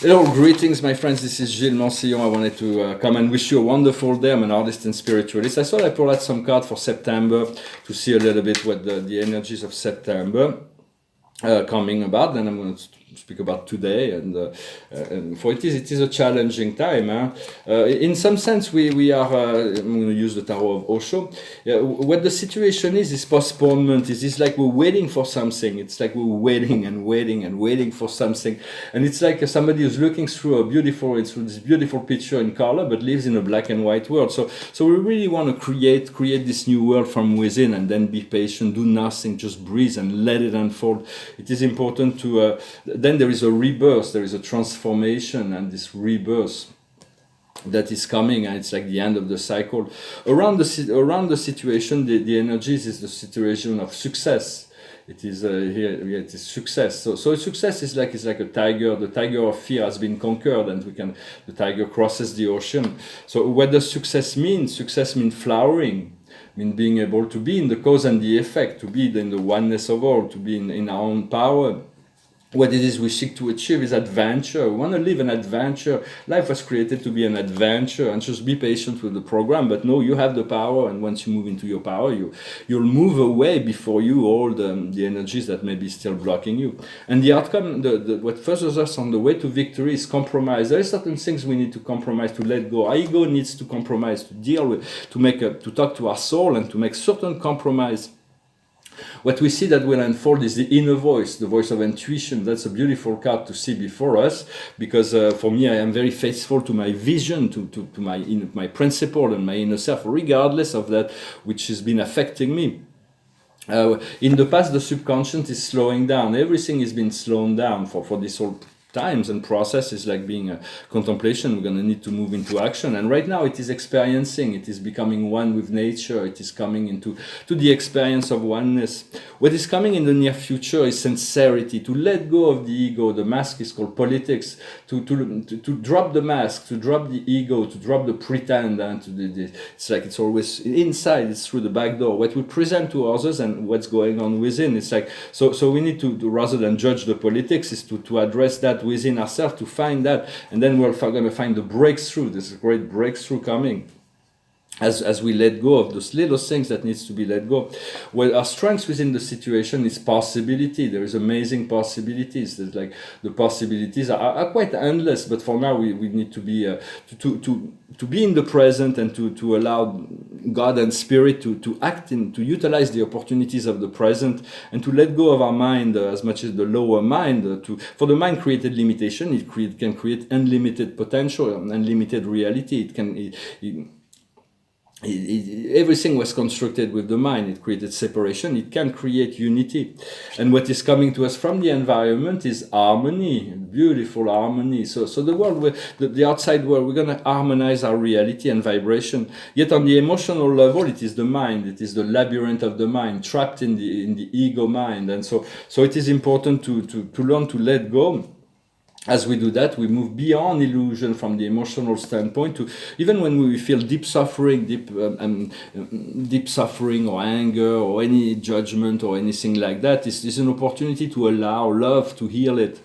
Hello, greetings, my friends. This is Gillesmansillon. I wanted to come and wish you a wonderful day. I'm an artist and spiritualist. I thought I pulled out some cards for September to see a little bit what the energies of September coming about. Then I'm going to speak about today, and for it is a challenging time. In some sense, we are. I'm going to use the tarot of OSHO. What the situation is postponement. It's like we're waiting for something. It's like we're waiting and waiting and waiting for something, and it's like somebody who's looking through this beautiful picture in color, but lives in a black and white world. So we really want to create this new world from within, and then be patient, do nothing, just breathe and let it unfold. It is important to. Then there is a rebirth, there is a transformation, and this rebirth that is coming, and it's like the end of the cycle. Around the situation, the energies is the situation of success. It is here. It is success. So success is like a tiger. The tiger of fear has been conquered, and the tiger crosses the ocean. So what does success mean? Success means flowering. Being able to be in the cause and the effect, to be in the oneness of all, to be in our own power. What it is we seek to achieve is adventure. We want to live an adventure. Life was created to be an adventure, and just be patient with the program. But no, you have the power, and once you move into your power, you'll move away before you all the energies that may be still blocking you. And the outcome, what furthers us on the way to victory is compromise. There are certain things we need to compromise, to let go. Our ego needs to compromise, to deal with, to talk to our soul, and to make certain compromise. What we see that will unfold is the inner voice, the voice of intuition. That's a beautiful card to see before us, because for me, I am very faithful to my vision, to my principle and my inner self, regardless of that which has been affecting me. In the past, the subconscious is slowing down. Everything has been slowed down for this whole times and processes, like being a contemplation. We're going to need to move into action, and right now it is experiencing, it is becoming one with nature. It is coming into the experience of oneness. What is coming in the near future is sincerity, to let go of the ego. The mask is called politics, to drop the mask, to drop the ego, to drop the pretend, and it's like it's always inside, it's through the back door, what we present to others and what's going on within. It's like so we need to rather than judge the politics, is to address that within ourselves, to find that, and then we're going to find the breakthrough. There's a great breakthrough coming as we let go of those little things that needs to be let go. Well, our strength within the situation is possibility. There is amazing possibilities. There's like the possibilities are quite endless, but for now we need to be to be in the present, and to allow God and Spirit to act to utilize the opportunities of the present, and to let go of our mind as much as the lower mind. For the mind created limitation, it can create unlimited potential, unlimited reality. Everything was constructed with the mind. It created separation. It can create unity, and what is coming to us from the environment is harmony, beautiful harmony. So the world, the outside world, we're going to harmonize our reality and vibration. Yet on the emotional level, it is the mind. It is the labyrinth of the mind, trapped in the ego mind, and so it is important to learn to let go. As we do that, we move beyond illusion from the emotional standpoint, to even when we feel deep suffering or anger or any judgment or anything like that. It's an opportunity to allow love to heal it.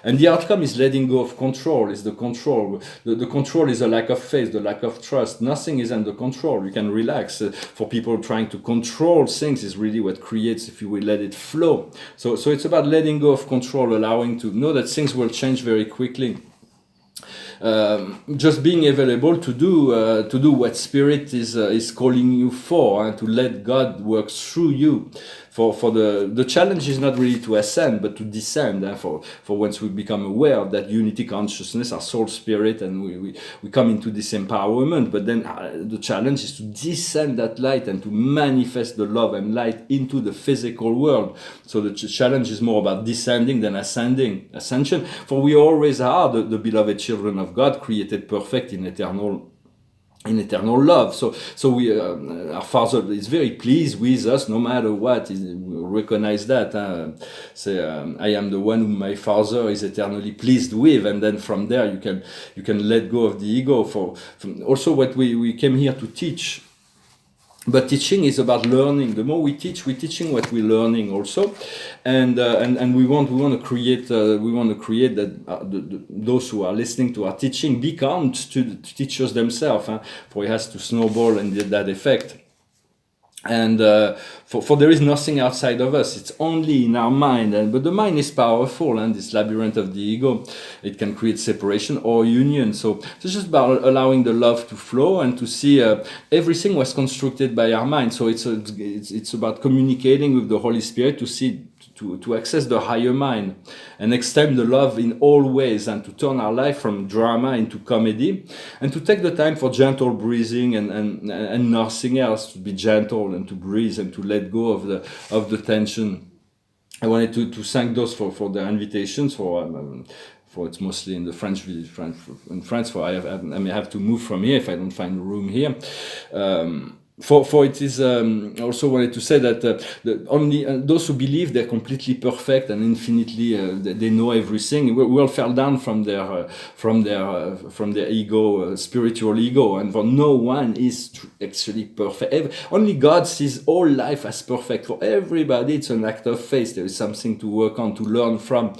And the outcome is letting go of control. Is the control. The control is a lack of faith, the lack of trust. Nothing is under control. You can relax. For people trying to control things is really what creates, if you will let it flow. So it's about letting go of control, allowing to know that things will change very quickly. Just being available to do what Spirit is calling you for, and to let God work through you. For the challenge is not really to ascend, but to descend. For once we become aware of that unity consciousness, our soul spirit, and we come into this empowerment. But then the challenge is to descend that light and to manifest the love and light into the physical world. So the challenge is more about descending than ascension. For we always are the beloved children of God, created perfect in eternal love. So we our Father is very pleased with us, no matter what. We recognize that. I am the one whom my Father is eternally pleased with, and then from there you can let go of the ego. Also, what we came here to teach But teaching is about learning. The more we teach, we're teaching what we're learning also, and we want to create that those who are listening to our teaching become teachers themselves, for it has to snowball and that effect. And for there is nothing outside of us, it's only in our mind, but the mind is powerful, and this labyrinth of the ego, it can create separation or union. So it's just about allowing the love to flow and to see everything was constructed by our mind. So it's about communicating with the Holy Spirit to see, to access the higher mind and extend the love in all ways, and to turn our life from drama into comedy, and to take the time for gentle breathing and nothing else, to be gentle and to breathe and to let go of the tension. I wanted to thank those for their invitations, for it's mostly in the French in France. For I may have to move from here if I don't find a room here. For it is also wanted to say that only those who believe they're completely perfect and infinitely they know everything will fall down from their ego, spiritual ego, and for no one is actually perfect. Only God sees all life as perfect. For everybody, it's an act of faith. There is something to work on, to learn from.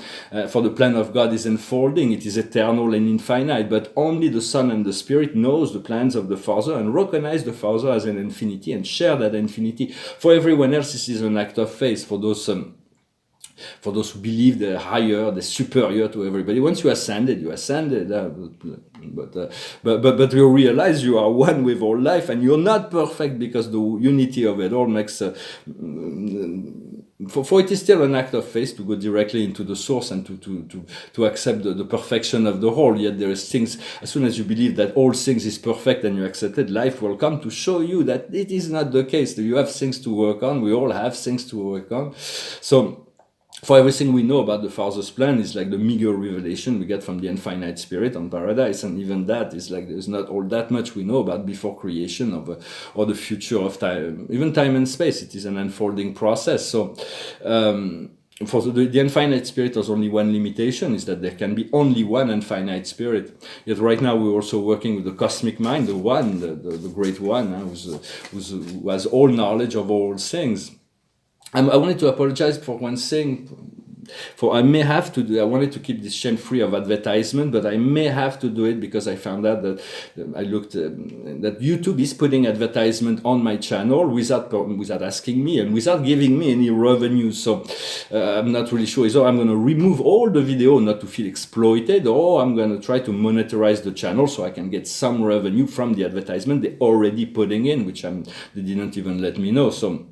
For the plan of God is unfolding. It is eternal and infinite. But only the Son and the Spirit knows the plans of the Father and recognize the Father as an infinity and share that infinity. For everyone else, this is an act of faith. For those who believe they're higher, they're superior to everybody. Once you ascended, but you realize you are one with all life, and you're not perfect, because the unity of it all makes. For it is still an act of faith to go directly into the source and to accept the perfection of the whole. Yet there is things, as soon as you believe that all things is perfect and you accept it, life will come to show you that it is not the case. You have things to work on. We all have things to work on. So for everything we know about the Father's plan is like the meager revelation we get from the infinite Spirit on paradise, and even that is like there's not all that much we know about before creation or the future of time, even time and space. It is an unfolding process. So for the infinite Spirit, there's only one limitation, is that there can be only one infinite Spirit. Yet right now we're also working with the cosmic mind, the one, the great one, who has all knowledge of all things. I wanted to apologize for one thing. I wanted to keep this channel free of advertisement, but I may have to do it because I found out that I looked that YouTube is putting advertisement on my channel without asking me and without giving me any revenue. So I'm not really sure. So I'm going to remove all the video not to feel exploited, or I'm going to try to monetize the channel so I can get some revenue from the advertisement they're already putting in, which they didn't even let me know. So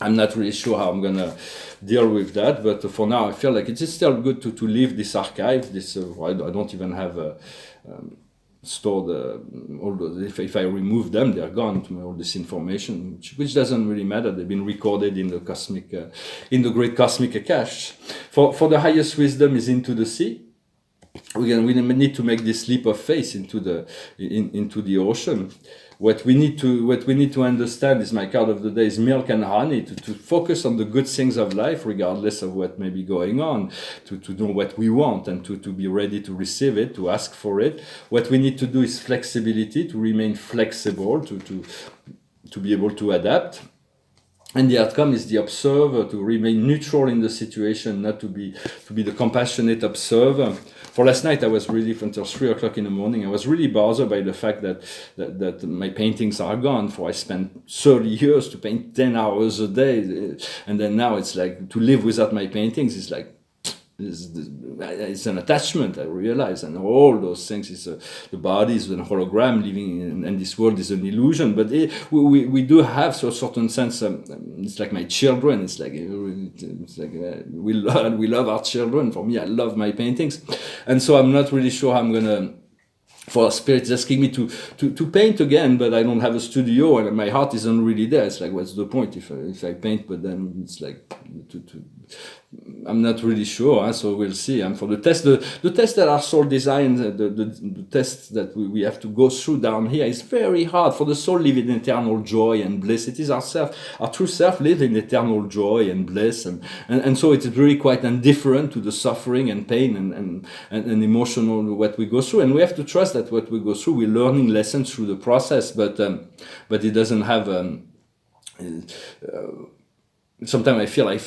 I'm not really sure how I'm going to deal with that, but for now I feel like it is still good to leave this archive. I don't even have stored all those. If I remove them, they're gone, all this information, which doesn't really matter. They've been recorded in the cosmic, in the great cosmic cache. For the highest wisdom is into the sea. We need to make this leap of faith into the ocean. What we need to understand is, my card of the day is milk and honey, to focus on the good things of life, regardless of what may be going on, to know what we want and to be ready to receive it, to ask for it. What we need to do is flexibility, to remain flexible, to be able to adapt. And the outcome is the observer, to remain neutral in the situation, not to be the compassionate observer. For last night, I was really, until 3 o'clock in the morning, I was really bothered by the fact that my paintings are gone. For I spent 30 years to paint 10 hours a day. And then now it's like, to live without my paintings is like, it's an attachment, I realize, and all those things is the body is a hologram living and this world is an illusion. But we do have a certain sense. It's like my children. It's like we love our children. For me, I love my paintings, and so I'm not really sure how I'm gonna. For Spirit is asking me to paint again, but I don't have a studio and my heart isn't really there. It's like, what's the point if I paint? But then it's like I'm not really sure, so we'll see. And for the tests that are soul designed, the tests that we have to go through down here is very hard. For the soul live in eternal joy and bliss. It is our true self live in eternal joy and bliss, and so it is really quite indifferent to the suffering and pain and emotional what we go through. And we have to trust that what we go through, we're learning lessons through the process, but it doesn't have sometimes I feel I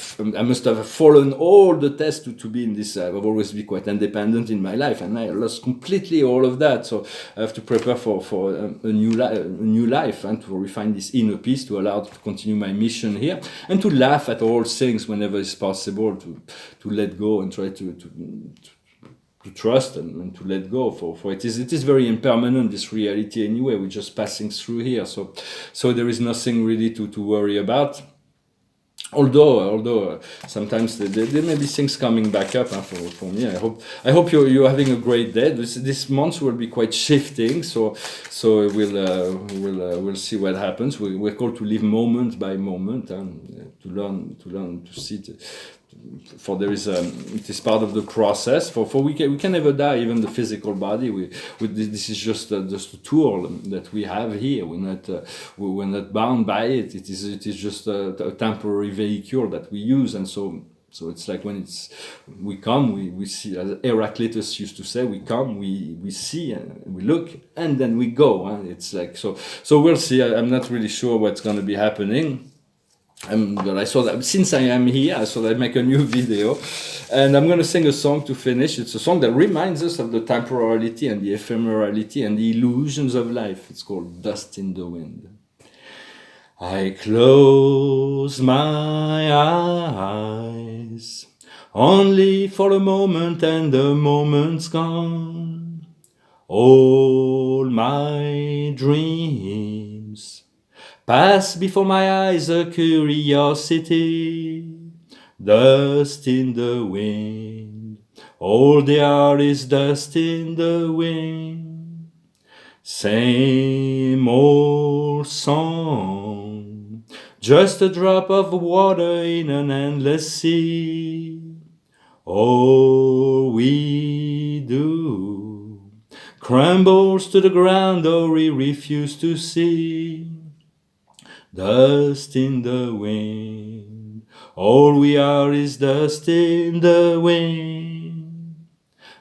must have fallen all the tests to be in this. I've always been quite independent in my life, and I lost completely all of that. So I have to prepare for a new life, and to refine this inner peace to allow to continue my mission here, and to laugh at all things whenever it's possible, to let go and try to trust and to let go. For it is very impermanent, this reality anyway. We're just passing through here, so there is nothing really to worry about. Although sometimes there may be things coming back up for me. I hope you're having a great day. This month will be quite shifting, so we'll see what happens. We're called to live moment by moment and to learn to see. For there is it is part of the process. For we can never die, even the physical body. This is just a tool that we have here. We're not bound by it. It is just a temporary vehicle that we use, and so it's like when we come, we see, as Heraclitus used to say, we come, we see, and we look, and then we go. Huh? It's like so we'll see. I'm not really sure what's going to be happening. But I thought that since I am here, I thought I'd make a new video, and I'm going to sing a song to finish. It's a song that reminds us of the temporality and the ephemerality and the illusions of life. It's called Dust in the Wind. I close my eyes only for a moment, and the moment's gone. All my dreams pass before my eyes, a curiosity, dust in the wind. All they are is dust in the wind. Same old song, just a drop of water in an endless sea. All we do crumbles to the ground, or we refuse to see. Dust in the wind, all we are is dust in the wind.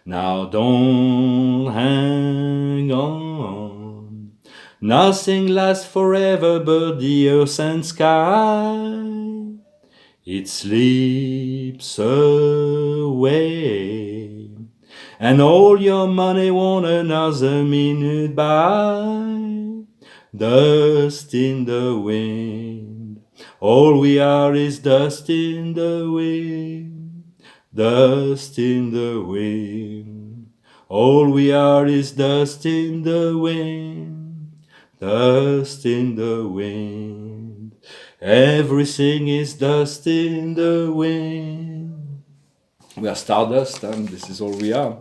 Now don't hang on, nothing lasts forever but the earth and sky. It slips away, and all your money won't another minute by. Dust in the wind, all we are is dust in the wind. Dust in the wind, all we are is dust in the wind. Dust in the wind, everything is dust in the wind. We are stardust, and this is all we are.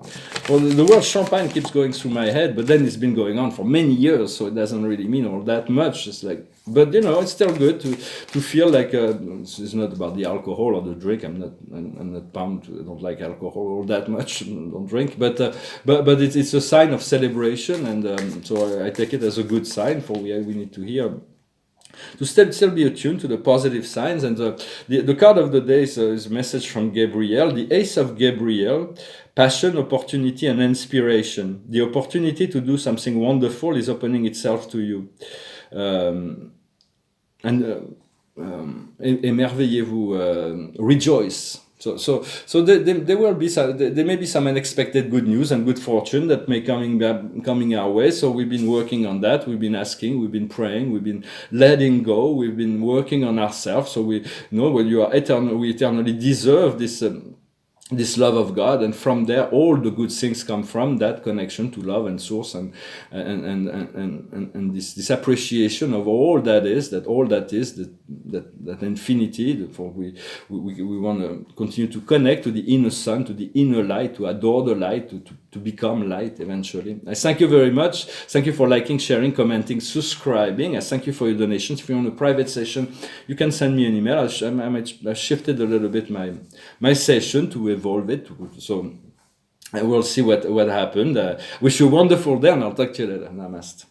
Well, the word champagne keeps going through my head, but then it's been going on for many years, so it doesn't really mean all that much. It's like, but it's still good to feel like it's not about the alcohol or the drink. I'm not bound to. I don't like alcohol all that much. Don't drink, but it's a sign of celebration, and so I take it as a good sign for we need to hear. To still be attuned to the positive signs, and the card of the day is a message from Gabriel, the Ace of Gabriel, passion, opportunity, and inspiration. The opportunity to do something wonderful is opening itself to you. Émerveillez-vous, rejoice. So there will be there may be some unexpected good news and good fortune that may coming our way. So we've been working on that. We've been asking. We've been praying. We've been letting go. We've been working on ourselves. So we know when you are eternal, we eternally deserve this love of God, and from there all the good things come from that connection to love and source and this appreciation of all that is that infinity. For we want to continue to connect to the inner sun, to the inner light, to adore the light, to become light eventually. I thank you very much. Thank you for liking, sharing, commenting, subscribing. I thank you for your donations. If you want a private session, you can send me an email. I shifted a little bit my session to evolve it, so I will see what happened. Wish you a wonderful day, and I'll talk to you later. Namaste.